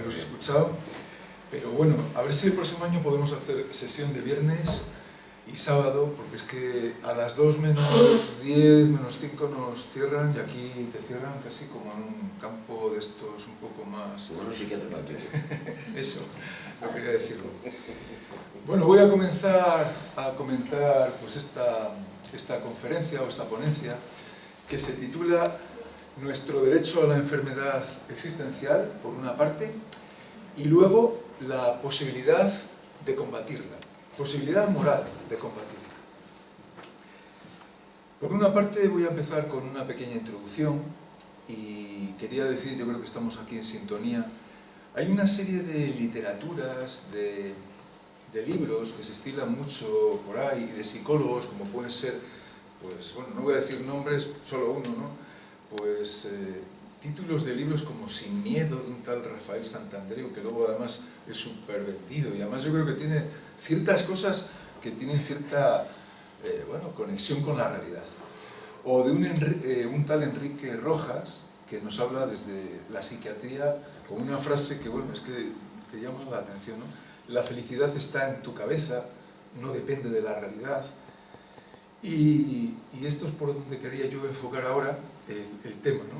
haberos escuchado, pero bueno, a ver si el próximo año podemos hacer sesión de viernes y sábado, porque es que a las 2 menos 10, menos 5 nos cierran y aquí te cierran casi como en un campo de estos un poco más... Bueno, sí que hace falta. Eso, no quería decirlo. Bueno, voy a comenzar a comentar pues esta conferencia o esta ponencia que se titula Nuestro derecho a la enfermedad existencial, por una parte, y luego la posibilidad de combatirla, posibilidad moral de combatirla. Por una parte voy a empezar con una pequeña introducción y quería decir, yo creo que estamos aquí en sintonía, hay una serie de literaturas, de libros que se estilan mucho por ahí, de psicólogos, como pueden ser, pues bueno, no voy a decir nombres, solo uno, ¿no? Pues títulos de libros como Sin miedo, de un tal Rafael Santandreu, que luego además es súper vendido, y además yo creo que tiene ciertas cosas que tienen cierta bueno, conexión con la realidad. O de un tal Enrique Rojas, que nos habla desde la psiquiatría con una frase que, bueno, es que te llama la atención, ¿no? La felicidad está en tu cabeza, no depende de la realidad. Y esto es por donde quería yo enfocar ahora el tema, ¿no?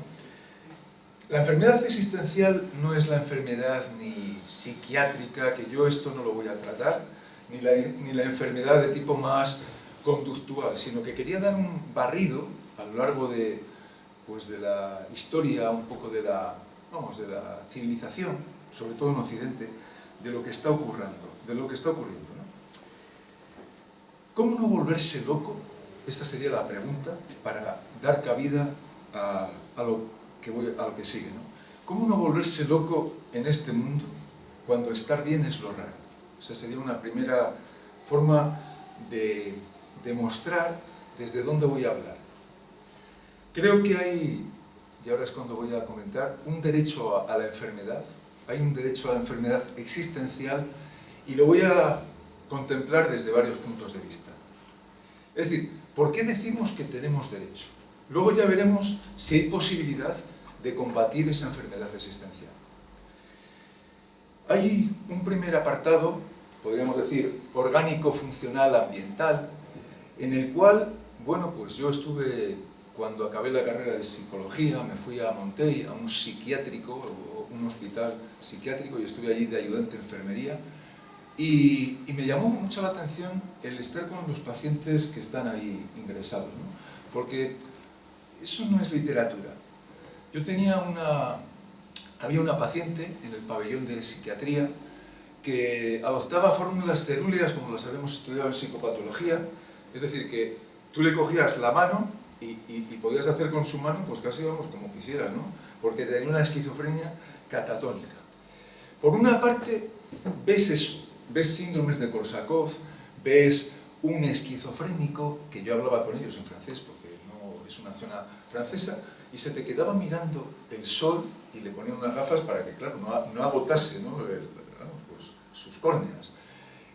La enfermedad existencial no es la enfermedad ni psiquiátrica, que yo esto no lo voy a tratar, ni la enfermedad de tipo más conductual, sino que quería dar un barrido a lo largo de, pues de la historia, un poco de la civilización, sobre todo en Occidente, de lo que está ocurriendo, ¿no? ¿Cómo no volverse loco? Esa sería la pregunta para dar cabida a lo que sigue, ¿no? ¿Cómo no volverse loco en este mundo cuando estar bien es lo raro? Esa sería una primera forma de demostrar desde dónde voy a hablar. Creo que hay, y ahora es cuando voy a comentar, un derecho a la enfermedad. Hay un derecho a la enfermedad existencial y lo voy a contemplar desde varios puntos de vista. Es decir, ¿por qué decimos que tenemos derecho? Luego ya veremos si hay posibilidad de combatir esa enfermedad existencial. Hay un primer apartado, podríamos decir, orgánico, funcional, ambiental, en el cual, bueno, pues yo estuve, cuando acabé la carrera de psicología, me fui a Montell, a un psiquiátrico, un hospital psiquiátrico, y estuve allí de ayudante de enfermería, y me llamó mucho la atención el estar con los pacientes que están ahí ingresados, ¿no? Porque eso no es literatura. Yo había una paciente en el pabellón de psiquiatría que adoptaba fórmulas cerúleas como las habíamos estudiado en psicopatología, es decir, que tú le cogías la mano y podías hacer con su mano pues casi vamos como quisieras, ¿no? Porque tenía una esquizofrenia catatónica. Por una parte, ves eso, ves síndromes de Korsakoff, ves un esquizofrénico, que yo hablaba con ellos en francés porque no es una zona francesa, y se te quedaba mirando el sol y le ponían unas gafas para que, claro, no agotase, ¿no? Pues, sus córneas.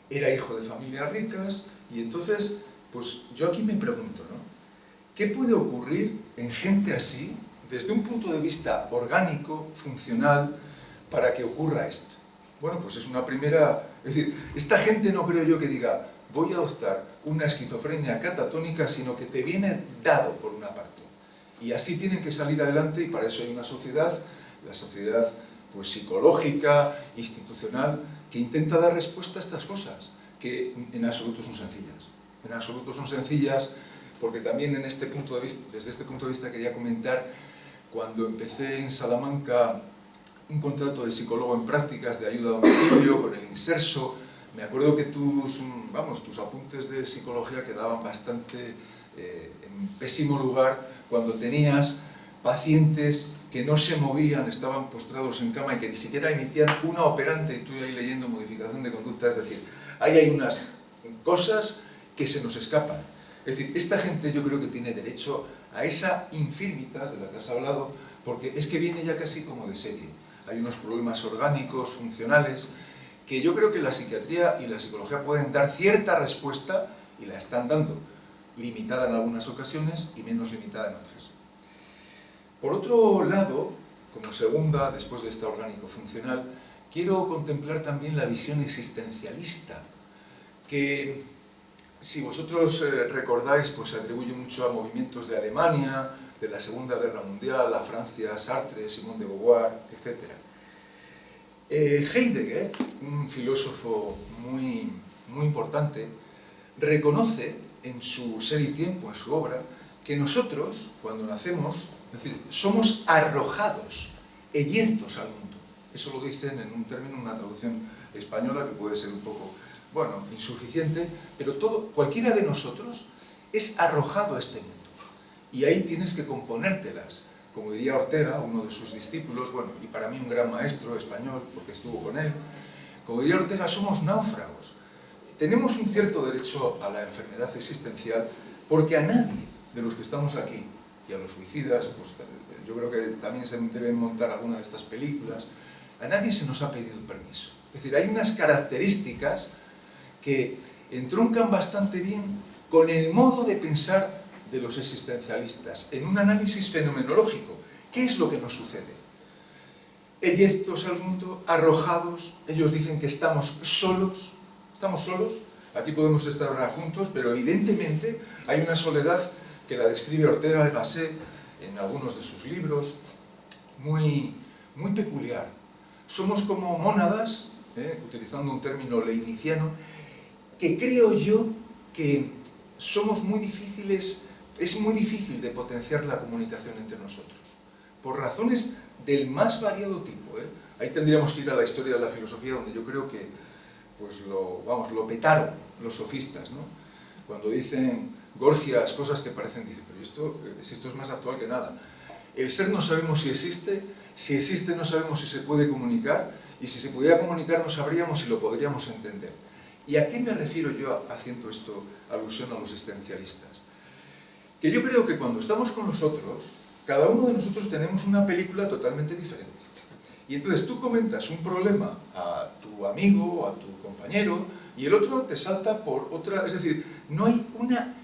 Era hijo de familias ricas y entonces, pues yo aquí me pregunto, ¿no? ¿Qué puede ocurrir en gente así, desde un punto de vista orgánico, funcional, para que ocurra esto? Bueno, pues es una primera... Es decir, esta gente no creo yo que diga voy a adoptar una esquizofrenia catatónica, sino que te viene dado por una parte. Y así tienen que salir adelante y para eso hay una sociedad, la sociedad pues, psicológica, institucional, que intenta dar respuesta a estas cosas, que en absoluto son sencillas. En absoluto son sencillas porque también desde este punto de vista quería comentar cuando empecé en Salamanca un contrato de psicólogo en prácticas de ayuda a domicilio con el Inserso. Me acuerdo que tus apuntes de psicología quedaban bastante en pésimo lugar cuando tenías pacientes que no se movían, estaban postrados en cama y que ni siquiera emitían una operante y tú ahí leyendo modificación de conducta. Es decir, ahí hay unas cosas que se nos escapan. Es decir, esta gente yo creo que tiene derecho a esa infirmitas de la que has hablado, porque es que viene ya casi como de serie. Hay unos problemas orgánicos, funcionales, que yo creo que la psiquiatría y la psicología pueden dar cierta respuesta, y la están dando, limitada en algunas ocasiones y menos limitada en otras. Por otro lado, como segunda, después de esta orgánico-funcional, quiero contemplar también la visión existencialista, que si vosotros recordáis, pues se atribuye mucho a movimientos de Alemania, de la Segunda Guerra Mundial, a Francia, Sartre, Simone de Beauvoir, etc. Heidegger, un filósofo muy importante, reconoce en su Ser y Tiempo, en su obra, que nosotros, cuando nacemos, es decir, somos arrojados, eyectos al mundo. Eso lo dicen en un término, una traducción española que puede ser un poco, bueno, insuficiente, pero cualquiera de nosotros es arrojado a este mundo. Y ahí tienes que componértelas. Como diría Ortega, uno de sus discípulos, bueno, y para mí un gran maestro español, porque estuvo con él, como diría Ortega, somos náufragos. Tenemos un cierto derecho a la enfermedad existencial, porque a nadie de los que estamos aquí, y a los suicidas, pues yo creo que también se deben montar alguna de estas películas, a nadie se nos ha pedido permiso. Es decir, hay unas características que entroncan bastante bien con el modo de pensar de los existencialistas, en un análisis fenomenológico. ¿Qué es lo que nos sucede? Eyectos al mundo, arrojados, ellos dicen que estamos solos, aquí podemos estar ahora juntos, pero evidentemente hay una soledad que la describe Ortega y Gasset en algunos de sus libros, muy peculiar. Somos como mónadas, utilizando un término leibniziano, que creo yo que somos muy difíciles, es muy difícil de potenciar la comunicación entre nosotros, por razones del más variado tipo. Ahí tendríamos que ir a la historia de la filosofía, donde yo creo que pues lo petaron los sofistas, ¿no? Cuando dicen Gorgias cosas que parecen, dicen, pero esto es más actual que nada. El ser no sabemos si existe no sabemos si se puede comunicar, y si se pudiera comunicar no sabríamos si lo podríamos entender. ¿Y a qué me refiero yo haciendo esto alusión a los existencialistas? Que yo creo que cuando estamos con los otros, cada uno de nosotros tenemos una película totalmente diferente. Y entonces tú comentas un problema a tu amigo o a tu compañero y el otro te salta por otra, es decir, no hay una...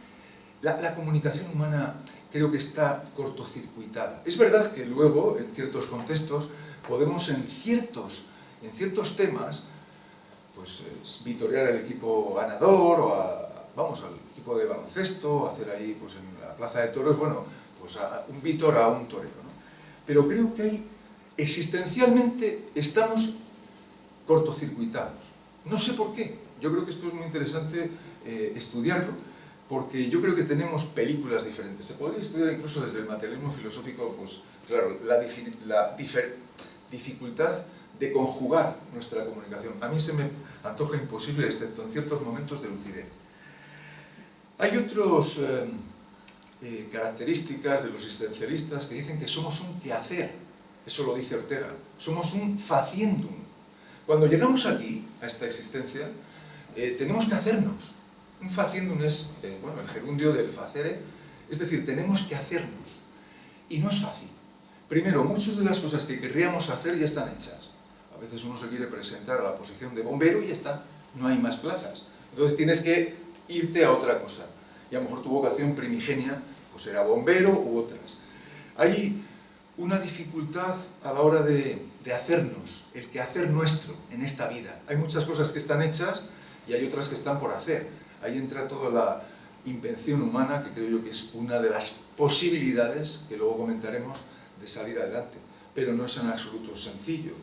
La comunicación humana creo que está cortocircuitada. Es verdad que luego, en ciertos contextos, podemos en ciertos temas, pues vitorear al equipo ganador o al equipo de baloncesto, hacer ahí, pues en la plaza de toros, bueno, pues un vítor a un torero, ¿no? Pero creo que ahí, existencialmente, estamos cortocircuitados. No sé por qué. Yo creo que esto es muy interesante estudiarlo, porque yo creo que tenemos películas diferentes. Se podría estudiar incluso desde el materialismo filosófico, pues claro, la dificultad de conjugar nuestra comunicación. A mí se me antoja imposible, excepto en ciertos momentos de lucidez. Hay otras características de los existencialistas que dicen que somos un quehacer. Eso lo dice Ortega. Somos un faciendum. Cuando llegamos aquí, a esta existencia, tenemos que hacernos. Un faciendum es, el gerundio del facere, es decir, tenemos que hacernos. Y no es fácil. Primero, muchas de las cosas que querríamos hacer ya están hechas. A veces uno se quiere presentar a la posición de bombero y ya está, no hay más plazas. Entonces tienes que irte a otra cosa. Y a lo mejor tu vocación primigenia pues era bombero u otras. Hay una dificultad a la hora de hacernos, el quehacer nuestro en esta vida. Hay muchas cosas que están hechas y hay otras que están por hacer. Ahí entra toda la invención humana, que creo yo que es una de las posibilidades, que luego comentaremos, de salir adelante. Pero no es en absoluto sencillo,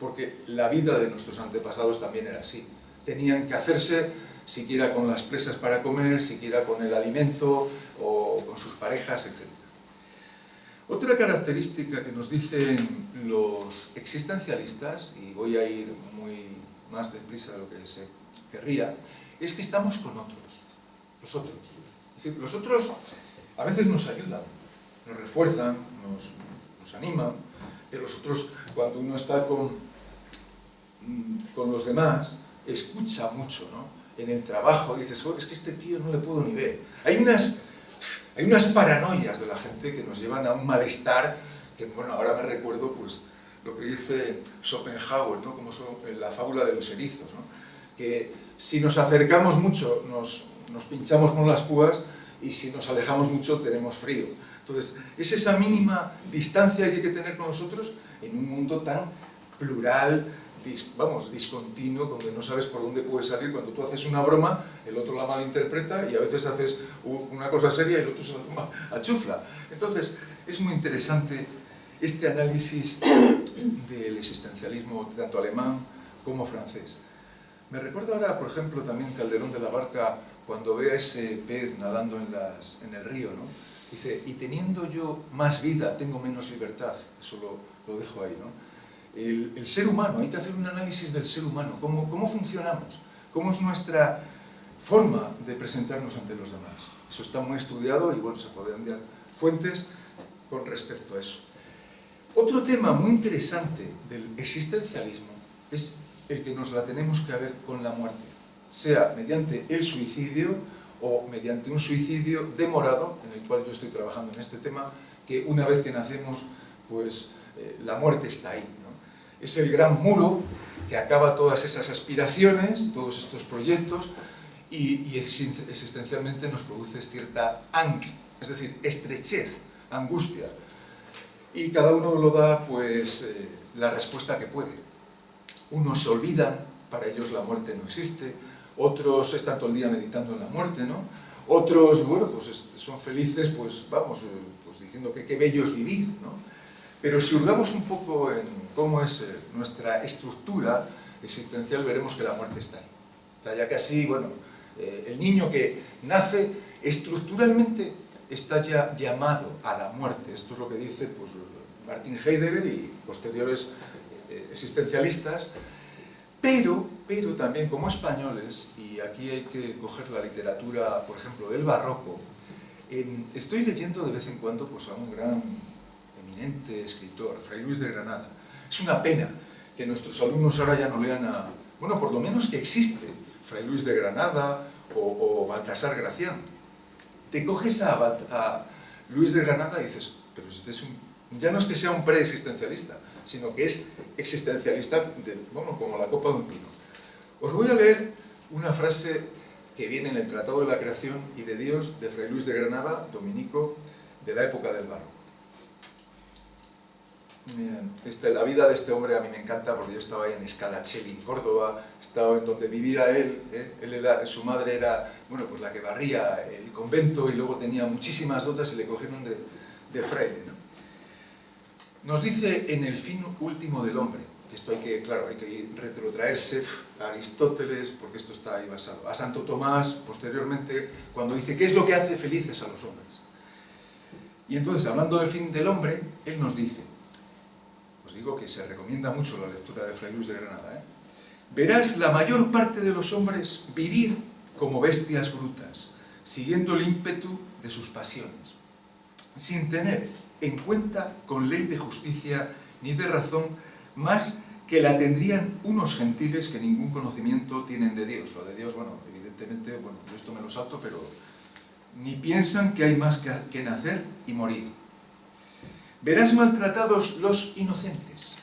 porque la vida de nuestros antepasados también era así. Tenían que hacerse, siquiera con las presas para comer, siquiera con el alimento o con sus parejas, etc. Otra característica que nos dicen los existencialistas, y voy a ir más deprisa de lo que se querría, es que estamos con otros, los otros. Es decir, los otros a veces nos ayudan, nos refuerzan, nos animan, pero los otros, cuando uno está con los demás, escucha mucho, ¿no? En el trabajo dices, es que este tío no le puedo ni ver. Hay unas paranoias de la gente que nos llevan a un malestar, que bueno, ahora me recuerdo pues lo que dice Schopenhauer, ¿no? Como la fábula de los erizos, ¿no? Que si nos acercamos mucho nos pinchamos con las púas y si nos alejamos mucho tenemos frío. Entonces, es esa mínima distancia que hay que tener con nosotros en un mundo tan plural, discontinuo, donde no sabes por dónde puede salir. Cuando tú haces una broma, el otro la malinterpreta y a veces haces una cosa seria y el otro se la toma a chufla. Entonces, es muy interesante este análisis del existencialismo tanto alemán como francés. Me recuerda ahora, por ejemplo, también Calderón de la Barca, cuando ve a ese pez nadando en el río, ¿no? Dice, y teniendo yo más vida, tengo menos libertad. Eso lo dejo ahí, ¿no? El ser humano, hay que hacer un análisis del ser humano, cómo funcionamos, cómo es nuestra forma de presentarnos ante los demás. Eso está muy estudiado y bueno, se pueden dar fuentes con respecto a eso. Otro tema muy interesante del existencialismo es el que nos la tenemos que ver con la muerte, sea mediante el suicidio o mediante un suicidio demorado, en el cual yo estoy trabajando en este tema, que una vez que nacemos, pues la muerte está ahí, ¿no? Es el gran muro que acaba todas esas aspiraciones, todos estos proyectos, y existencialmente nos produce cierta angst, es decir, estrechez, angustia. Y cada uno lo da, pues, la respuesta que puede. Unos se olvidan, para ellos la muerte no existe, otros están todo el día meditando en la muerte, ¿no? Otros, bueno, pues son felices, pues vamos, pues diciendo que qué bello es vivir, ¿no? Pero si hurgamos un poco en cómo es nuestra estructura existencial, veremos que la muerte está ahí. Está ya casi, bueno, el niño que nace estructuralmente está ya llamado a la muerte. Esto es lo que dice pues, Martin Heidegger y posteriores existencialistas, pero también como españoles, y aquí hay que coger la literatura, por ejemplo, del barroco, estoy leyendo de vez en cuando pues, a un gran eminente escritor, Fray Luis de Granada. Es una pena que nuestros alumnos ahora ya no lean a... Bueno, por lo menos que existe Fray Luis de Granada o Baltasar Gracián. Te coges a Luis de Granada y dices, pero este es ya no es que sea un preexistencialista, sino que es existencialista, bueno, como la copa de un pino. Os voy a leer una frase que viene en el Tratado de la Creación y de Dios de Fray Luis de Granada, dominico, de la época del barroco. La vida de este hombre a mí me encanta porque yo estaba ahí en Scalaccelli, en Córdoba, estaba en donde vivía él, su madre era, bueno, pues la que barría el convento y luego tenía muchísimas dotas y le cogieron de fraile, ¿no? Nos dice en el fin último del hombre, esto hay que retrotraerse a Aristóteles porque esto está ahí basado, a Santo Tomás posteriormente cuando dice ¿qué es lo que hace felices a los hombres? Y entonces hablando del fin del hombre, él nos dice, os digo que se recomienda mucho la lectura de Fray Luis de Granada, ¿eh? Verás la mayor parte de los hombres vivir como bestias brutas, siguiendo el ímpetu de sus pasiones, sin tener en cuenta con ley de justicia ni de razón más que la tendrían unos gentiles que ningún conocimiento tienen de Dios. Lo de Dios, bueno, evidentemente, bueno, yo esto me lo salto, pero ni piensan que hay más que nacer y morir. Verás maltratados los inocentes,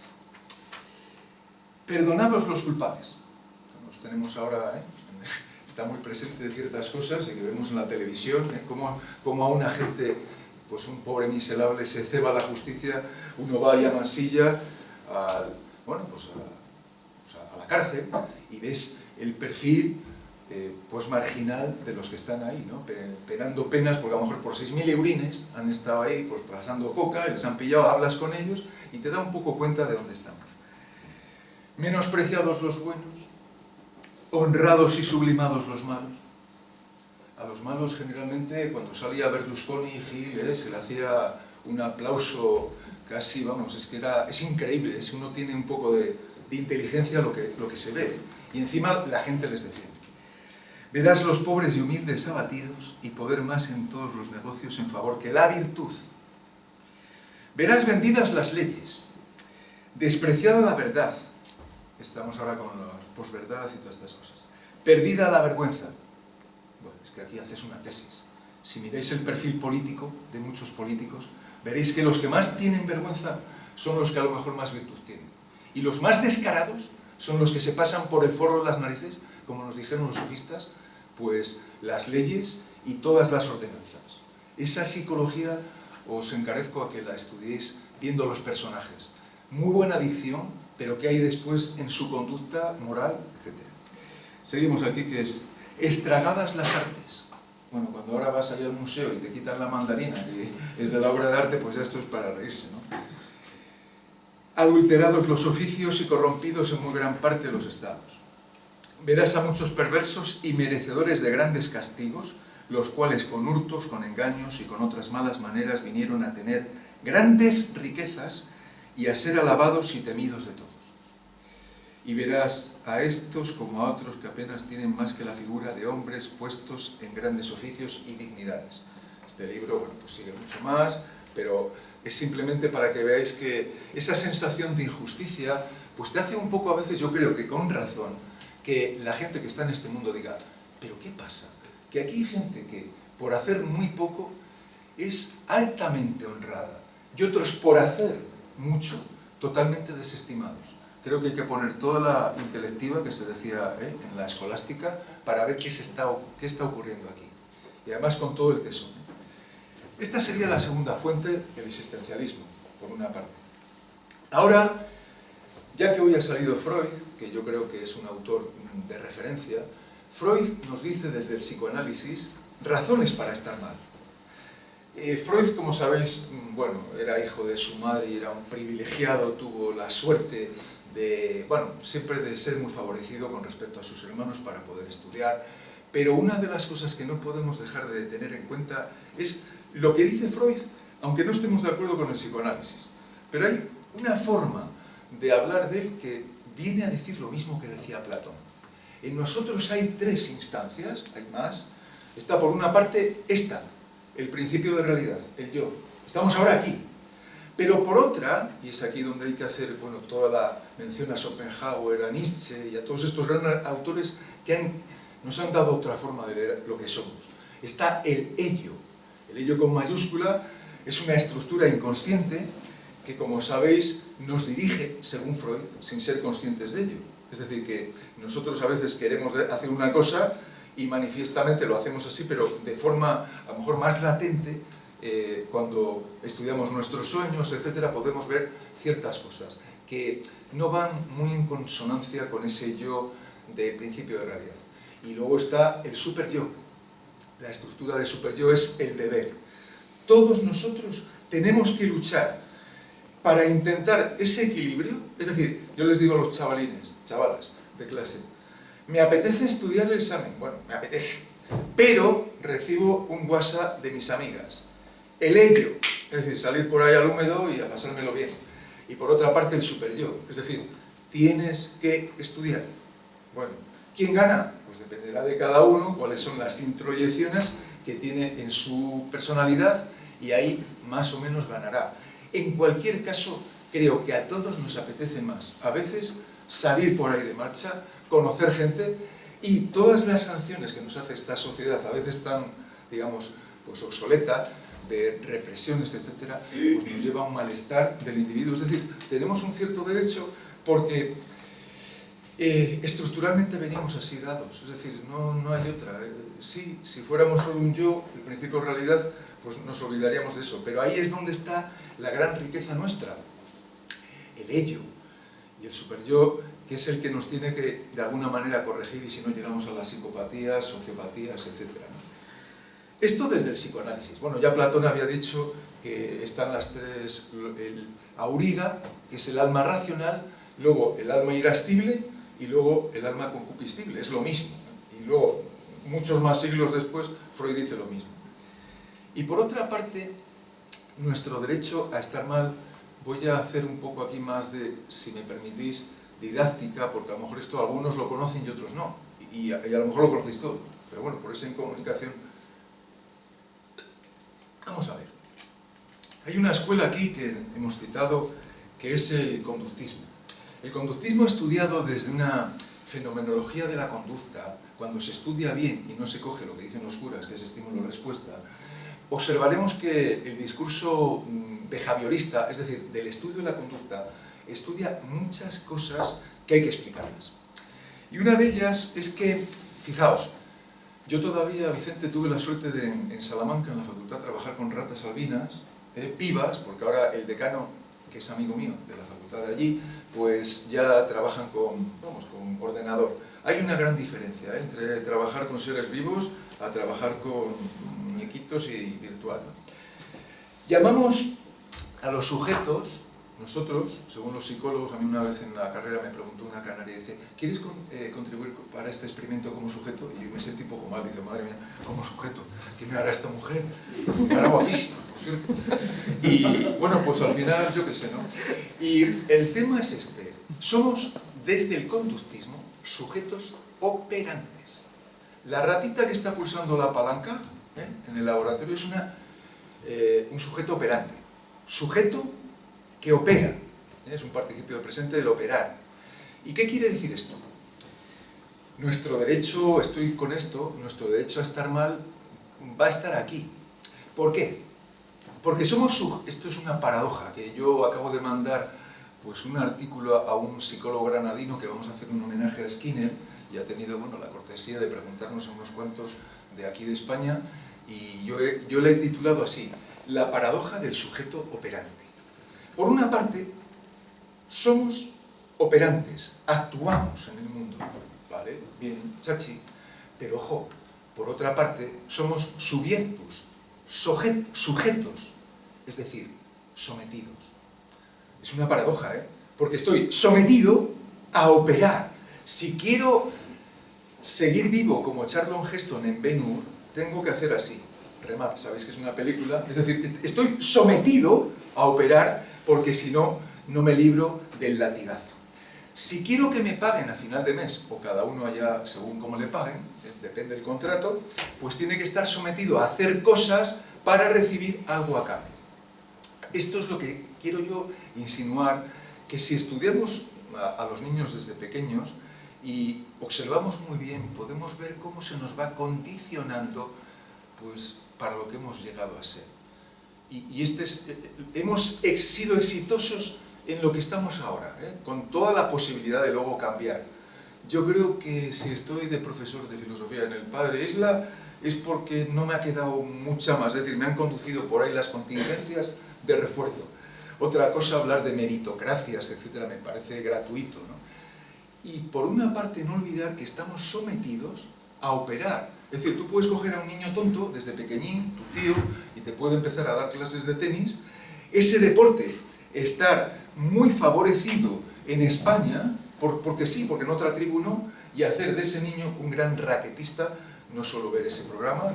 perdonados los culpables. Nos tenemos ahora, está muy presente de ciertas cosas que vemos en la televisión, como a una gente, pues un pobre miserable se ceba la justicia, uno va y a Mansilla, a la cárcel, y ves el perfil pues marginal de los que están ahí, ¿no? Penando penas, porque a lo mejor por 6.000 eurines han estado ahí pues pasando coca, les han pillado, hablas con ellos y te da un poco cuenta de dónde estamos. Menospreciados los buenos, honrados y sublimados los malos. A los malos generalmente cuando salía Berlusconi y Gil se le hacía un aplauso casi, vamos, es increíble, si uno tiene un poco de inteligencia lo que se ve, y encima la gente les defiende. Verás los pobres y humildes abatidos y poder más en todos los negocios en favor que la virtud. Verás vendidas las leyes, despreciada la verdad, estamos ahora con la posverdad y todas estas cosas, perdida la vergüenza. Bueno, es que aquí haces una tesis. Si miráis el perfil político de muchos políticos, veréis que los que más tienen vergüenza son los que a lo mejor más virtud tienen. Y los más descarados son los que se pasan por el forro de las narices, como nos dijeron los sofistas, pues las leyes y todas las ordenanzas. Esa psicología os encarezco a que la estudiéis viendo los personajes. Muy buena dicción, pero qué hay después en su conducta moral, etc. Seguimos aquí, que es estragadas las artes. Bueno, cuando ahora vas allá al museo y te quitan la mandarina, que es de la obra de arte, pues ya esto es para reírse, ¿no? Adulterados los oficios y corrompidos en muy gran parte los estados. Verás a muchos perversos y merecedores de grandes castigos, los cuales con hurtos, con engaños y con otras malas maneras vinieron a tener grandes riquezas y a ser alabados y temidos de todos. Y verás a estos como a otros que apenas tienen más que la figura de hombres puestos en grandes oficios y dignidades. Este libro, bueno, pues sigue mucho más, pero es simplemente para que veáis que esa sensación de injusticia, pues te hace un poco a veces, yo creo que con razón, que la gente que está en este mundo diga, ¿pero qué pasa? Que aquí hay gente que por hacer muy poco es altamente honrada y otros por hacer mucho totalmente desestimados. Creo que hay que poner toda la intelectiva que se decía en la escolástica para ver qué está ocurriendo aquí. Y además con todo el tesón. Esta sería la segunda fuente, el existencialismo, por una parte. Ahora, ya que hoy ha salido Freud, que yo creo que es un autor de referencia, Freud nos dice desde el psicoanálisis razones para estar mal. Freud, como sabéis, bueno, era hijo de su madre y era un privilegiado, tuvo la suerte de, bueno, siempre de ser muy favorecido con respecto a sus hermanos para poder estudiar, pero una de las cosas que no podemos dejar de tener en cuenta es lo que dice Freud, aunque no estemos de acuerdo con el psicoanálisis, pero hay una forma de hablar de él que viene a decir lo mismo que decía Platón. En nosotros hay tres instancias, hay más. Está por una parte esta, el principio de realidad, el yo. Estamos ahora aquí. Pero por otra, y es aquí donde hay que hacer, bueno, toda la mención a Schopenhauer, a Nietzsche y a todos estos grandes autores que nos han dado otra forma de ver lo que somos. Está el ello. El ello con mayúscula es una estructura inconsciente que, como sabéis, nos dirige, según Freud, sin ser conscientes de ello. Es decir, que nosotros a veces queremos hacer una cosa y manifiestamente lo hacemos así, pero de forma a lo mejor más latente, cuando estudiamos nuestros sueños, etcétera, podemos ver ciertas cosas que no van muy en consonancia con ese yo de principio de realidad. Y luego está el superyo. La estructura del superyo es el deber. Todos nosotros tenemos que luchar para intentar ese equilibrio. Es decir, yo les digo a los chavalas de clase, me apetece estudiar el examen, bueno, me apetece, pero recibo un WhatsApp de mis amigas. El ello, es decir, salir por ahí al húmedo y a pasármelo bien. Y por otra parte el superyo, es decir, tienes que estudiar. Bueno, ¿quién gana? Pues dependerá de cada uno cuáles son las introyecciones que tiene en su personalidad y ahí más o menos ganará. En cualquier caso, creo que a todos nos apetece más, a veces, salir por ahí de marcha, conocer gente y todas las sanciones que nos hace esta sociedad, a veces tan, digamos, pues obsoleta, de represiones, etcétera, pues nos lleva a un malestar del individuo. Es decir, tenemos un cierto derecho porque estructuralmente venimos así dados, es decir, no hay otra. Sí, si fuéramos solo un yo, el principio de realidad, pues nos olvidaríamos de eso, pero ahí es donde está la gran riqueza nuestra, el ello y el superyo, que es el que nos tiene que de alguna manera corregir y si no llegamos a las psicopatías, sociopatías, etcétera, ¿no? Esto desde el psicoanálisis. Bueno, ya Platón había dicho que están las tres, el auriga, que es el alma racional, luego el alma irascible y luego el alma concupiscible, es lo mismo. Y luego, muchos más siglos después, Freud dice lo mismo. Y por otra parte, nuestro derecho a estar mal, voy a hacer un poco aquí más de, si me permitís, didáctica, porque a lo mejor esto algunos lo conocen y otros no, y a lo mejor lo conocéis todos, pero bueno, por esa incomunicación. Vamos a ver. Hay una escuela aquí que hemos citado, que es el conductismo. El conductismo estudiado desde una fenomenología de la conducta, cuando se estudia bien y no se coge lo que dicen los curas, que es estímulo-respuesta, observaremos que el discurso behaviorista, es decir, del estudio de la conducta, estudia muchas cosas que hay que explicarlas. Y una de ellas es que, fijaos, yo todavía, Vicente, tuve la suerte de en Salamanca, en la facultad, trabajar con ratas albinas, pibas, porque ahora el decano que es amigo mío de la facultad de allí, pues ya trabajan con ordenador. Hay una gran diferencia entre trabajar con seres vivos a trabajar con muñequitos y virtual, ¿no? Llamamos a los sujetos, nosotros, según los psicólogos, a mí una vez en la carrera me preguntó una canaria, dice, ¿quieres contribuir para este experimento como sujeto? Y yo me sentí un poco mal, dice, madre mía, como sujeto, ¿qué me hará esta mujer? Me hará guapísima, ¿cierto? Y bueno, pues al final, yo qué sé, ¿no? Y el tema es este, somos desde el conductismo sujetos operantes. La ratita que está pulsando la palanca en el laboratorio es un sujeto operante, sujeto que opera, es un participio de presente del operar. ¿Y qué quiere decir esto? Nuestro derecho, estoy con esto, nuestro derecho a estar mal va a estar aquí. ¿Por qué? Porque esto es una paradoja, que yo acabo de mandar pues un artículo a un psicólogo granadino que vamos a hacer un homenaje a Skinner, y ha tenido la cortesía de preguntarnos a unos cuantos de aquí de España, y yo le he titulado así, La paradoja del sujeto operante. Por una parte, somos operantes, actuamos en el mundo, ¿vale? Bien, chachi, pero ojo, por otra parte, somos subiectus, sujetos, es decir, sometidos. Es una paradoja, porque estoy sometido a operar. Si quiero seguir vivo como Charlton Heston en Ben-Hur, tengo que hacer así, remar, sabéis que es una película, es decir, estoy sometido a operar porque si no, no me libro del latigazo. Si quiero que me paguen a final de mes, o cada uno allá según cómo le paguen, depende del contrato, pues tiene que estar sometido a hacer cosas para recibir algo a cambio. Esto es lo que quiero yo insinuar, que si estudiamos a los niños desde pequeños y observamos muy bien, podemos ver cómo se nos va condicionando pues, para lo que hemos llegado a ser. Y hemos sido exitosos en lo que estamos ahora, con toda la posibilidad de luego cambiar. Yo creo que si estoy de profesor de filosofía en el Padre Isla es porque no me ha quedado mucha más, es decir, me han conducido por ahí las contingencias de refuerzo. Otra cosa, hablar de meritocracias, etcétera, me parece gratuito, ¿no? Y por una parte no olvidar que estamos sometidos a operar. Es decir, tú puedes coger a un niño tonto desde pequeñín, tu tío, y te puede empezar a dar clases de tenis. Ese deporte estar muy favorecido en España, porque sí, porque en otra tribu no, y hacer de ese niño un gran raquetista, no solo ver ese programa,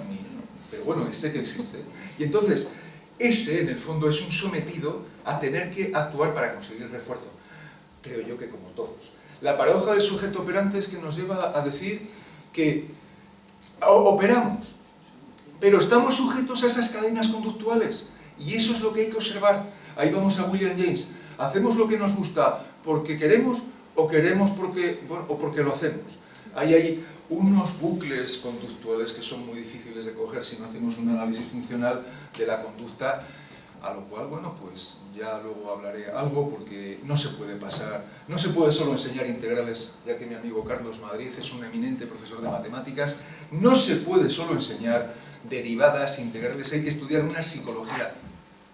pero bueno, sé que existe. Y entonces, ese en el fondo es un sometido a tener que actuar para conseguir refuerzo. Creo yo que como todos. La paradoja del sujeto operante es que nos lleva a decir que operamos, pero estamos sujetos a esas cadenas conductuales, y eso es lo que hay que observar. Ahí vamos a William James. ¿Hacemos lo que nos gusta porque queremos o queremos porque lo hacemos? Hay unos bucles conductuales que son muy difíciles de coger si no hacemos un análisis funcional de la conducta, a lo cual, bueno, pues ya luego hablaré algo, porque no se puede pasar, no se puede solo enseñar integrales, ya que mi amigo Carlos Madrid es un eminente profesor de matemáticas, no se puede solo enseñar derivadas, integrales, hay que estudiar una psicología.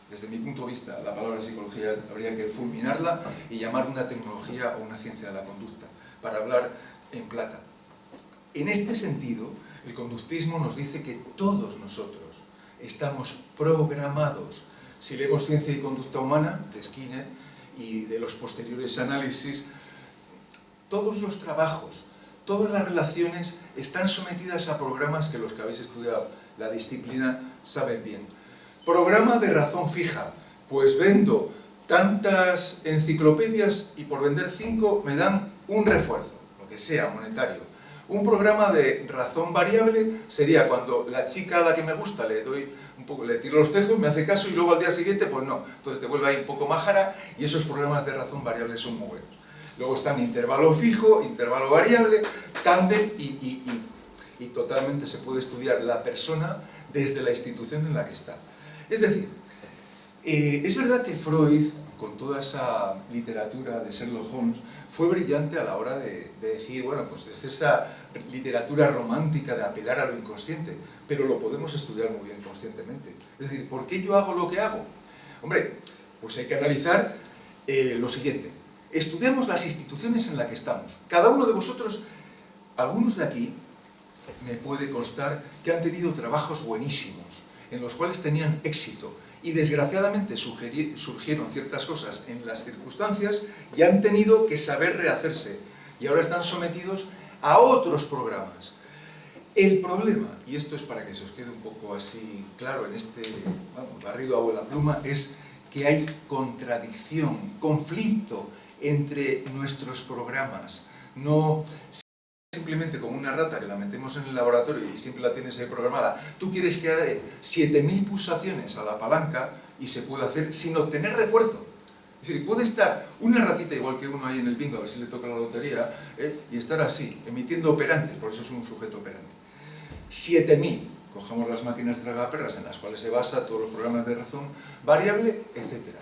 Desde mi punto de vista, la palabra psicología habría que fulminarla y llamar una tecnología o una ciencia de la conducta, para hablar en plata. En este sentido, el conductismo nos dice que todos nosotros estamos programados. Si leemos Ciencia y Conducta Humana, de Skinner, y de los posteriores análisis, todos los trabajos, todas las relaciones están sometidas a programas que los que habéis estudiado la disciplina saben bien. Programa de razón fija, pues vendo tantas enciclopedias y por vender 5 me dan un refuerzo, lo que sea, monetario. Un programa de razón variable sería cuando la chica a la que me gusta le doy un poco, le tiro los tejos, me hace caso y luego al día siguiente pues no, entonces te vuelve ahí un poco májara, y esos programas de razón variable son muy buenos. Luego están intervalo fijo, intervalo variable, tándem y totalmente se puede estudiar la persona desde la institución en la que está. Es decir, es verdad que Freud, con toda esa literatura de Sherlock Holmes, fue brillante a la hora de decir, bueno, pues es esa literatura romántica de apelar a lo inconsciente, pero lo podemos estudiar muy bien conscientemente. Es decir, ¿por qué yo hago lo que hago? Hombre, pues hay que analizar lo siguiente. Estudiamos las instituciones en las que estamos. Cada uno de vosotros, algunos de aquí, me puede constar que han tenido trabajos buenísimos, en los cuales tenían éxito, y desgraciadamente surgieron ciertas cosas en las circunstancias y han tenido que saber rehacerse, y ahora están sometidos a otros programas. El problema, y esto es para que se os quede un poco así claro en este barrido a vuela pluma, es que hay contradicción, conflicto entre nuestros programas. No simplemente como una rata que la metemos en el laboratorio y siempre la tienes ahí programada. Tú quieres que haga 7000 pulsaciones a la palanca y se puede hacer sin obtener refuerzo. Es decir, puede estar una ratita igual que uno ahí en el bingo, a ver si le toca la lotería, y estar así, emitiendo operantes, por eso es un sujeto operante. 7000, cojamos las máquinas tragaperras en las cuales se basa todos los programas de razón variable, etc.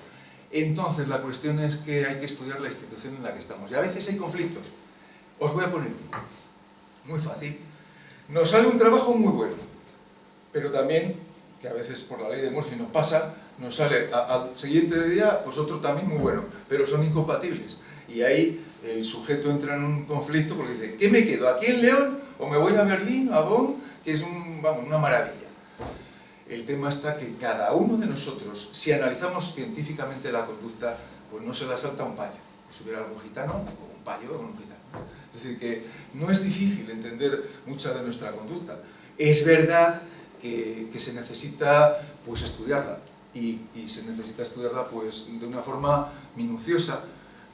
Entonces la cuestión es que hay que estudiar la institución en la que estamos. Y a veces hay conflictos. Os voy a poner uno. Muy fácil. Nos sale un trabajo muy bueno, pero también, que a veces por la ley de Murphy nos pasa, nos sale al siguiente día pues otro también muy bueno, pero son incompatibles. Y ahí el sujeto entra en un conflicto porque dice, ¿qué me quedo? ¿Aquí en León o me voy a Berlín, a Bonn, que es una maravilla? El tema está que cada uno de nosotros, si analizamos científicamente la conducta, pues no se la salta un payo. Si hubiera algún gitano, o un payo o un gitano. Es decir, que no es difícil entender mucha de nuestra conducta. Es verdad que se necesita pues, estudiarla, y se necesita estudiarla pues, de una forma minuciosa,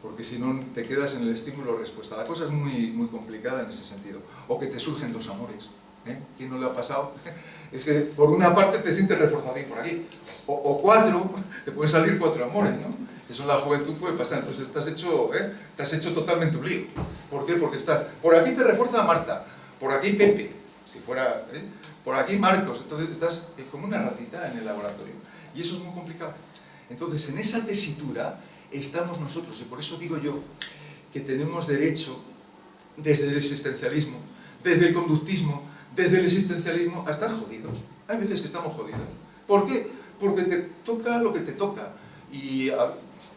porque si no te quedas en el estímulo-respuesta. La cosa es muy complicada en ese sentido. O que te surgen dos amores. ¿Quién no le ha pasado? Es que por una parte te sientes reforzadín por aquí, o cuatro, te pueden salir 4 amores, ¿no? Eso en la juventud puede pasar, entonces te has hecho totalmente un lío. ¿Por qué? Porque estás, por aquí te refuerza Marta, por aquí Pepe, si fuera, por aquí Marcos, entonces estás como una ratita en el laboratorio, y eso es muy complicado. Entonces en esa tesitura estamos nosotros, y por eso digo yo que tenemos derecho, desde el existencialismo, desde el conductismo, desde el existencialismo, a estar jodidos. Hay veces que estamos jodidos. ¿Por qué? Porque te toca lo que te toca. Y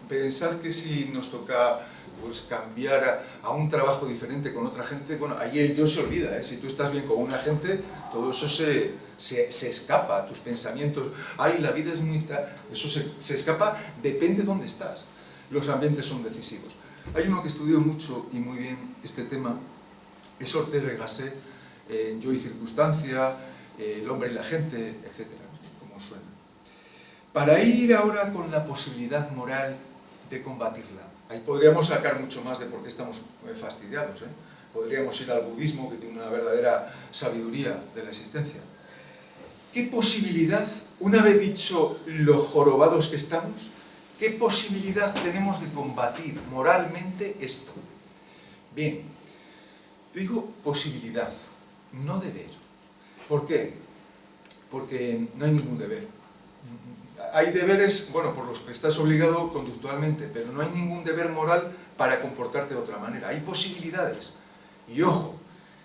pensad que si nos toca pues, cambiar a un trabajo diferente con otra gente, bueno, ahí el yo se olvida, Si tú estás bien con una gente, todo eso se escapa, tus pensamientos, ay, la vida es muy... Eso se escapa, depende de dónde estás. Los ambientes son decisivos. Hay uno que estudió mucho y muy bien este tema, es Ortega y Gasset, Yo y circunstancia, El hombre y la gente, etc. Como suena. Para ir ahora con la posibilidad moral de combatirla, ahí podríamos sacar mucho más de por qué estamos fastidiados. Podríamos ir al budismo, que tiene una verdadera sabiduría de la existencia. ¿Qué posibilidad, una vez dicho lo jorobados que estamos, qué posibilidad tenemos de combatir moralmente esto? Bien, digo posibilidad, no deber. ¿Por qué? Porque no hay ningún deber. Hay deberes, bueno, por los que estás obligado conductualmente, pero no hay ningún deber moral para comportarte de otra manera. Hay posibilidades. Y ojo,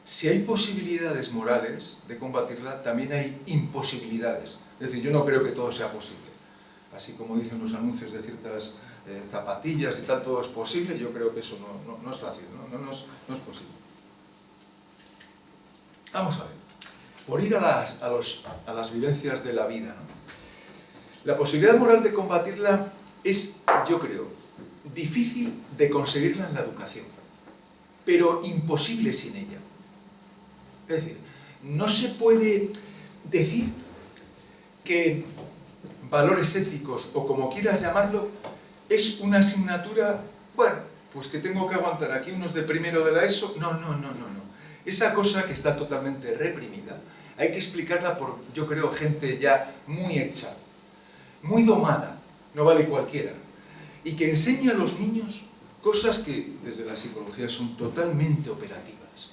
si hay posibilidades morales de combatirla, también hay imposibilidades. Es decir, yo no creo que todo sea posible. Así como dicen los anuncios de ciertas zapatillas y tal, todo es posible, yo creo que eso no es fácil, no es posible. Vamos a ver, por ir a las vivencias de la vida, ¿no? La posibilidad moral de combatirla es, yo creo, difícil de conseguirla en la educación, pero imposible sin ella. Es decir, no se puede decir que valores éticos, o como quieras llamarlo, es una asignatura, bueno, pues que tengo que aguantar aquí unos de primero de la ESO. No. Esa cosa que está totalmente reprimida, hay que explicarla por, yo creo, gente ya muy hecha, muy domada, no vale cualquiera, y que enseña a los niños cosas que desde la psicología son totalmente operativas.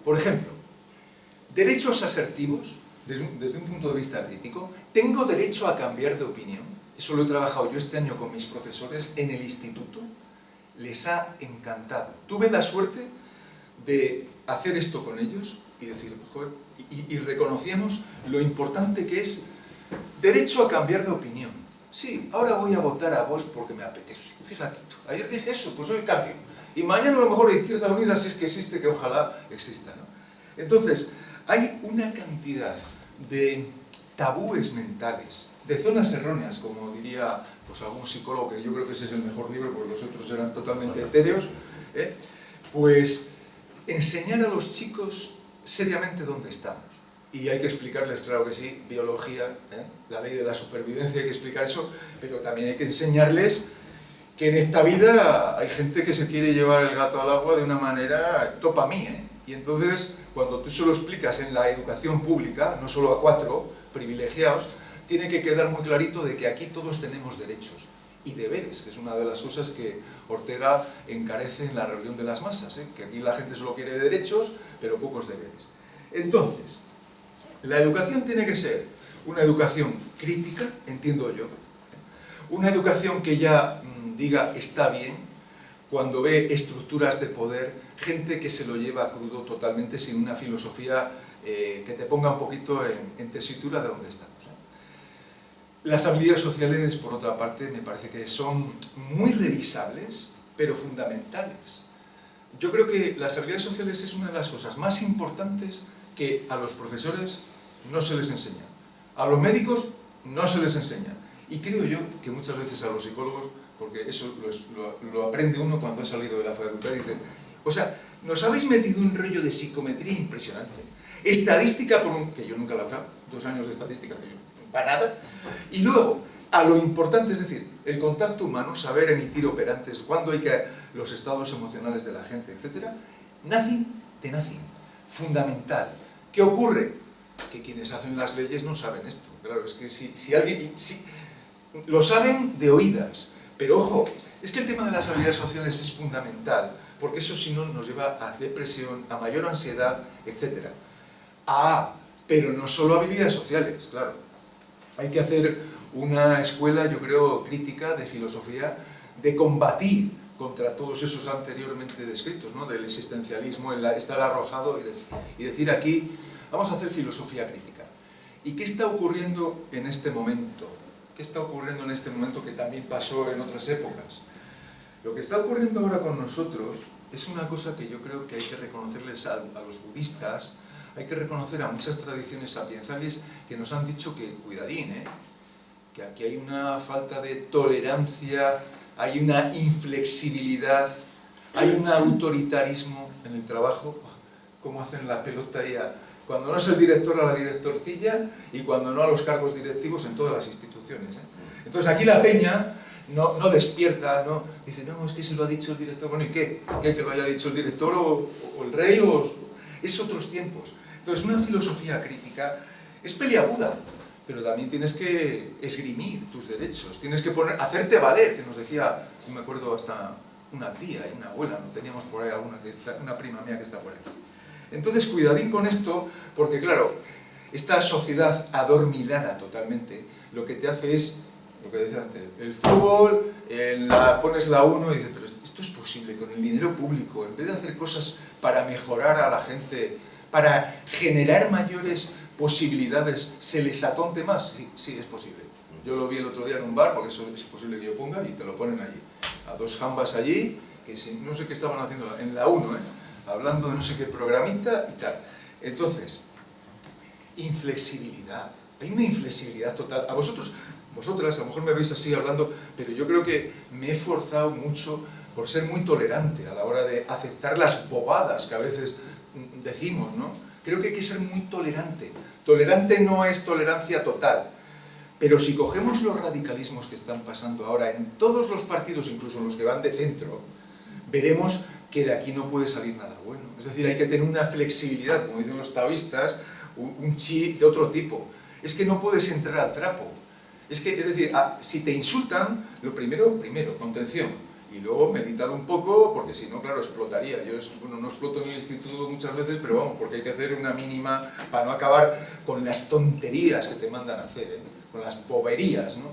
Por ejemplo, derechos asertivos, desde un punto de vista crítico. Tengo derecho a cambiar de opinión. Eso lo he trabajado yo este año con mis profesores en el instituto. Les ha encantado. Tuve la suerte de hacer esto con ellos y decir, joder, y reconocíamos lo importante que es derecho a cambiar de opinión. Sí, ahora voy a votar a Vox porque me apetece. Fíjate tú, ayer dije eso, pues hoy cambio. Y mañana a lo mejor Izquierda Unida, si es que existe, que ojalá exista, ¿no? Entonces, hay una cantidad de tabúes mentales, de zonas erróneas, como diría pues, algún psicólogo, que yo creo que ese es el mejor libro, porque los otros eran totalmente etéreos, pues enseñar a los chicos seriamente dónde estamos. Y hay que explicarles, claro que sí, biología, la ley de la supervivencia, hay que explicar eso, pero también hay que enseñarles que en esta vida hay gente que se quiere llevar el gato al agua de una manera topa mí, Y entonces, cuando tú se lo explicas en la educación pública, no solo a 4 privilegiados, tiene que quedar muy clarito de que aquí todos tenemos derechos y deberes, que es una de las cosas que Ortega encarece en la rebelión de las masas, que aquí la gente solo quiere derechos, pero pocos deberes. Entonces, la educación tiene que ser una educación crítica, entiendo yo, una educación que ya diga está bien, cuando ve estructuras de poder, gente que se lo lleva crudo totalmente sin una filosofía que te ponga un poquito en tesitura de dónde estamos. Las habilidades sociales, por otra parte, me parece que son muy revisables, pero fundamentales. Yo creo que las habilidades sociales es una de las cosas más importantes que a los profesores no se les enseña. A los médicos no se les enseña. Y creo yo que muchas veces a los psicólogos, porque eso lo aprende uno cuando ha salido de la facultad, y dice, o sea, nos habéis metido un rollo de psicometría impresionante. Estadística, que yo nunca la he usado, 2 años de estadística, que yo, para nada. Y luego, a lo importante, es decir, el contacto humano, saber emitir operantes, cuándo hay que, los estados emocionales de la gente, etc. Nothing de nothing. Fundamental. ¿Qué ocurre? Que quienes hacen las leyes no saben esto. Claro, es que si alguien... lo saben de oídas, pero ojo, es que el tema de las habilidades sociales es fundamental, porque eso si no nos lleva a depresión, a mayor ansiedad, etc. Pero no solo habilidades sociales, claro. Hay que hacer una escuela, yo creo, crítica, de filosofía, de combatir contra todos esos anteriormente descritos, ¿no? Del existencialismo, el estar arrojado y decir aquí, vamos a hacer filosofía crítica. ¿Y qué está ocurriendo en este momento? ¿Qué está ocurriendo en este momento que también pasó en otras épocas? Lo que está ocurriendo ahora con nosotros es una cosa que yo creo que hay que reconocerles a los budistas, hay que reconocer a muchas tradiciones sapiensales que nos han dicho que, cuidadín, que aquí hay una falta de tolerancia, hay una inflexibilidad, hay un autoritarismo en el trabajo, como hacen la pelota ya, cuando no es el director a la directorcilla y cuando no a los cargos directivos en todas las instituciones. Entonces aquí la peña no despierta, ¿no? Dice, no, es que se lo ha dicho el director, bueno, ¿y qué? ¿Qué? ¿Que lo haya dicho el director o el rey? Es otros tiempos. Entonces una filosofía crítica es peliaguda, pero también tienes que esgrimir tus derechos, tienes que hacerte valer, que nos decía, no me acuerdo, hasta una tía y una abuela, no teníamos por ahí alguna, una prima mía que está por aquí. Entonces cuidadín con esto, porque claro, esta sociedad adormilada totalmente, lo que te hace es, lo que decía antes, el fútbol, pones la 1 y dices, pero esto es posible con el dinero público, en vez de hacer cosas para mejorar a la gente, para generar mayores posibilidades, ¿se les atonte más? Sí, es posible. Yo lo vi el otro día en un bar, porque eso es posible que yo ponga, y te lo ponen allí. A 2 jambas allí, que no sé qué estaban haciendo en la 1, hablando de no sé qué programita y tal. Entonces, inflexibilidad. Hay una inflexibilidad total. A vosotras, a lo mejor me veis así hablando, pero yo creo que me he esforzado mucho por ser muy tolerante a la hora de aceptar las bobadas que a veces decimos, ¿no? Creo que hay que ser muy tolerante. Tolerante no es tolerancia total. Pero si cogemos los radicalismos que están pasando ahora en todos los partidos, incluso en los que van de centro, veremos que de aquí no puede salir nada bueno. Es decir, hay que tener una flexibilidad, como dicen los taoístas, un chi de otro tipo. Es que no puedes entrar al trapo. Es decir, si te insultan, lo primero, contención. Y luego meditar un poco, porque si no, claro, explotaría. Yo no exploto en el instituto muchas veces, pero vamos, porque hay que hacer una mínima para no acabar con las tonterías que te mandan a hacer, con las boberías, ¿no?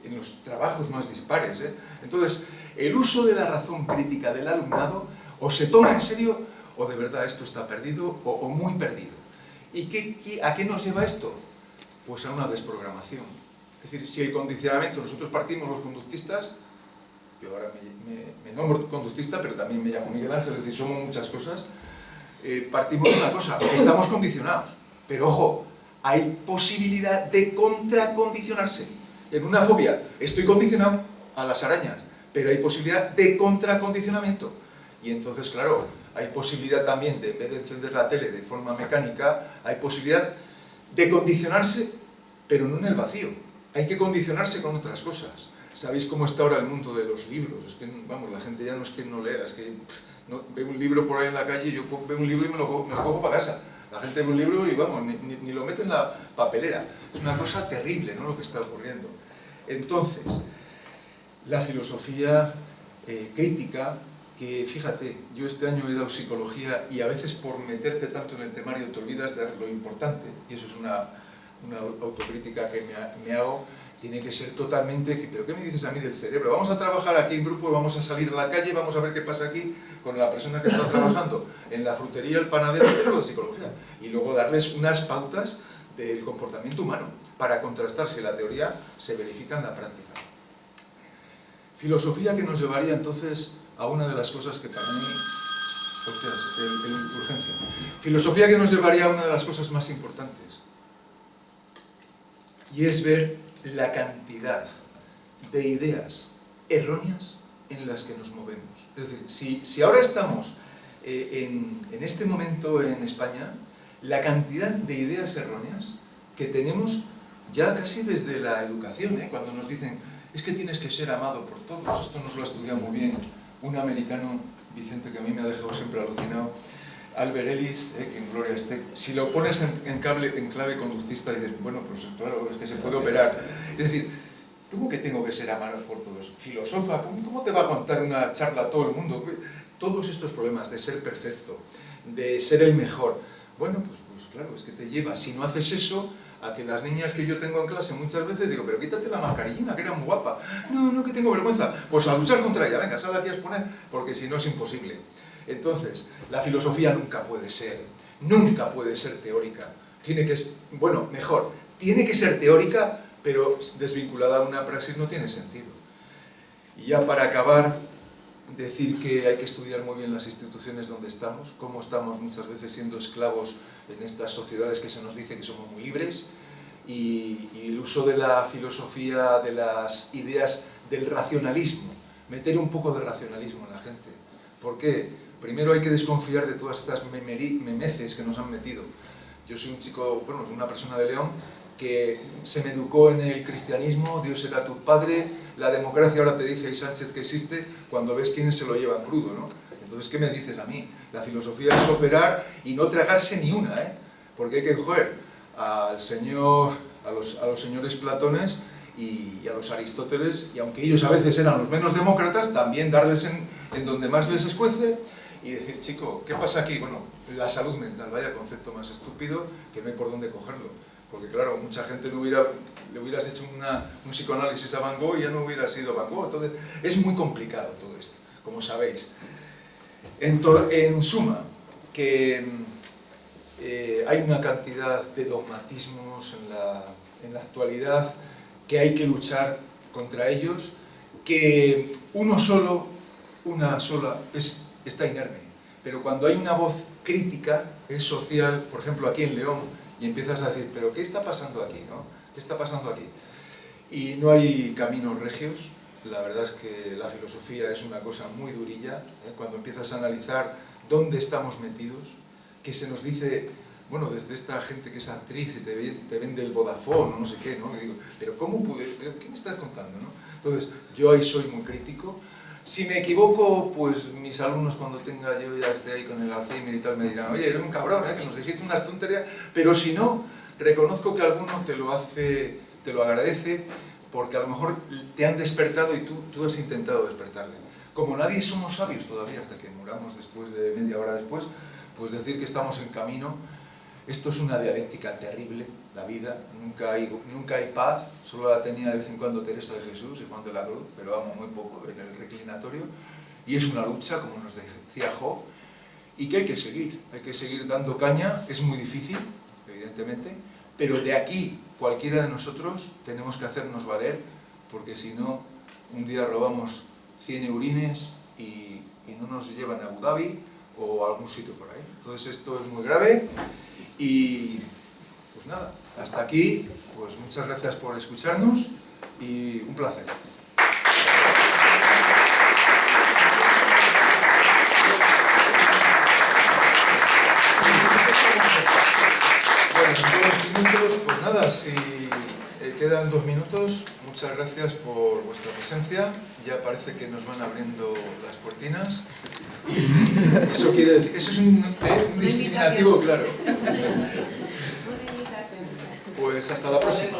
En los trabajos más dispares. Entonces, el uso de la razón crítica del alumnado o se toma en serio o de verdad esto está perdido o muy perdido. ¿Y a qué nos lleva esto? Pues a una desprogramación. Es decir, si el condicionamiento, nosotros partimos los conductistas, yo ahora me nombro conductista, pero también me llamo Miguel Ángel, es decir, somos muchas cosas, partimos de una cosa, estamos condicionados, pero ojo, hay posibilidad de contracondicionarse. En una fobia estoy condicionado a las arañas, pero hay posibilidad de contracondicionamiento. Y entonces, claro, hay posibilidad también de, en vez de encender la tele de forma mecánica, hay posibilidad de condicionarse, pero no en el vacío. Hay que condicionarse con otras cosas. ¿Sabéis cómo está ahora el mundo de los libros? Es que, vamos, la gente ya no es que no lea, es que no, ve un libro por ahí en la calle, yo veo un libro y me lo cojo para casa. La gente ve un libro y, vamos, ni lo mete en la papelera. Es una cosa terrible, ¿no?, lo que está ocurriendo. Entonces, la filosofía crítica, que fíjate, yo este año he dado psicología y a veces por meterte tanto en el temario te olvidas de lo importante, y eso es una autocrítica que me hago. Tiene que ser totalmente, ¿pero qué me dices a mí del cerebro? Vamos a trabajar aquí en grupo, vamos a salir a la calle, vamos a ver qué pasa aquí con la persona que está trabajando en la frutería, el panadero, eso es de psicología. Y luego darles unas pautas del comportamiento humano para contrastar si la teoría se verifica en la práctica. Filosofía que nos llevaría entonces a una de las cosas que para mí... urgencia. Filosofía que nos llevaría a una de las cosas más importantes. Y es ver la cantidad de ideas erróneas en las que nos movemos. Es decir, si ahora estamos en este momento en España, la cantidad de ideas erróneas que tenemos ya casi desde la educación, cuando nos dicen, es que tienes que ser amado por todos, esto nos lo ha estudiado muy bien un americano, Vicente, que a mí me ha dejado siempre alucinado, Albert Ellis, que en gloria esté, si lo pones en clave conductista, dices, bueno, pues claro, es que se puede operar. Es decir, ¿cómo que tengo que ser amado por todos? Filósofa, ¿cómo te va a contar una charla a todo el mundo? Todos estos problemas de ser perfecto, de ser el mejor, bueno, pues claro, es que te lleva, si no haces eso, a que las niñas que yo tengo en clase muchas veces digo, pero quítate la mascarillina, que era muy guapa. No, que tengo vergüenza. Pues a luchar contra ella, venga, sal aquí a exponer, porque si no es imposible. Entonces, la filosofía nunca puede ser teórica. Tiene que ser, bueno, mejor, tiene que ser teórica, pero desvinculada a una praxis no tiene sentido. Y ya para acabar, decir que hay que estudiar muy bien las instituciones donde estamos, cómo estamos muchas veces siendo esclavos en estas sociedades que se nos dice que somos muy libres, y el uso de la filosofía, de las ideas del racionalismo, meter un poco de racionalismo en la gente. ¿Por qué? Primero hay que desconfiar de todas estas memeces que nos han metido. Yo soy un chico, bueno, una persona de León, que se me educó en el cristianismo, Dios era tu padre, la democracia ahora te dice, y Sánchez, que existe, cuando ves quién se lo lleva crudo, ¿no? Entonces, ¿qué me dices a mí? La filosofía es operar y no tragarse ni una, porque hay que coger al señor, a los señores Platones y a los Aristóteles, y aunque ellos a veces eran los menos demócratas, también darles en donde más les escuece, y decir, chico, ¿qué pasa aquí? Bueno, la salud mental, vaya concepto más estúpido, que no hay por dónde cogerlo. Porque claro, mucha gente le hubieras hecho un psicoanálisis a Van Gogh y ya no hubiera sido Van Gogh. Entonces, es muy complicado todo esto, como sabéis. En suma, que hay una cantidad de dogmatismos en la actualidad que hay que luchar contra ellos, que una sola está inerme. Pero cuando hay una voz crítica, es social, por ejemplo aquí en León, y empiezas a decir, pero ¿qué está pasando aquí, no? ¿Qué está pasando aquí? Y no hay caminos regios. La verdad es que la filosofía es una cosa muy durilla, cuando empiezas a analizar dónde estamos metidos, que se nos dice, bueno, desde esta gente que es actriz y te vende el Vodafone o no sé qué, ¿no? Y digo, pero ¿cómo pude? ¿Qué me estás contando, no? Entonces, yo ahí soy muy crítico. Si me equivoco, pues mis alumnos cuando yo ya esté ahí con el Alzheimer y tal me dirán, oye, eres un cabrón, que nos dijiste unas tonterías, pero si no, reconozco que alguno te lo agradece, porque a lo mejor te han despertado y tú has intentado despertarle. Como nadie somos sabios todavía hasta que muramos después de media hora después, pues decir que estamos en camino. Esto es una dialéctica terrible, la vida, nunca hay paz, solo la tenía de vez en cuando Teresa de Jesús y Juan de la Cruz, pero vamos, muy poco en el reclinatorio, y es una lucha, como nos decía Job, y que hay que seguir dando caña, es muy difícil, evidentemente, pero de aquí cualquiera de nosotros tenemos que hacernos valer, porque si no, un día robamos 100 eurines y no nos llevan a Abu Dhabi o a algún sitio por ahí. Entonces esto es muy grave y pues nada, hasta aquí, pues muchas gracias por escucharnos y un placer. Bueno, en 2 minutos, pues nada, si quedan 2 minutos, muchas gracias por vuestra presencia. Ya parece que nos van abriendo las cortinas. Y eso quiere decir, eso es un discriminativo, claro. Pues hasta la próxima.